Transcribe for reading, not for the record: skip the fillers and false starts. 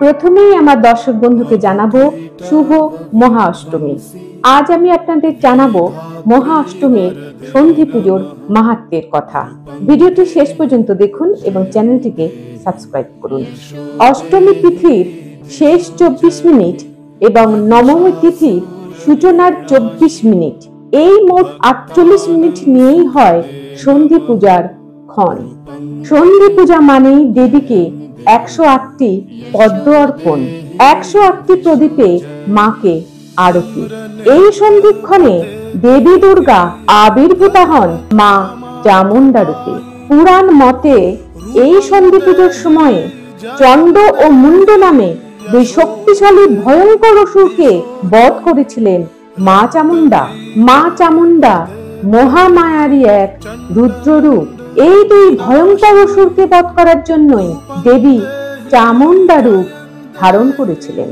প্রথমেই আমার দর্শক বন্ধুকে জানাবো শুভ মহা অষ্টমী। আজ আমি আপনাদের জানাবো মহা অষ্টমীর সন্ধি পুজোর মাহাত্ম্যের কথা। ভিডিওটি শেষ পর্যন্ত দেখুন এবং চ্যানেলটিকে সাবস্ক্রাইব করুন। অষ্টমী তিথির শেষ 24 মিনিট এবং নবমী তিথির সূচনার 24 মিনিট, এই মোট 48 মিনিট নিয়েই হয় সন্ধি পূজার ক্ষণ। সন্ধি পূজা মানেই দেবীকে 108টি পদ্ম অর্পণ, 108টি প্রদীপে মাকে আরতি। এই সন্ধিক্ষণে দেবী দুর্গা আবির্ভূতা হন মা চামুণ্ডা রূপে। পুরাণ মতে এই সন্ধি পুজোর সময়ে চণ্ড ও মুণ্ড নামে দুই শক্তিশালী ভয়ঙ্কর অসুরকে বধ করেছিলেন মা চামুণ্ডা। মা চামুণ্ডা মহামায়ারই এক রুদ্ররূপ। এই দুই ভয়ঙ্কর অসুরকে বধ করার জন্যই দেবী চামুণ্ডা রূপ ধারণ করেছিলেন।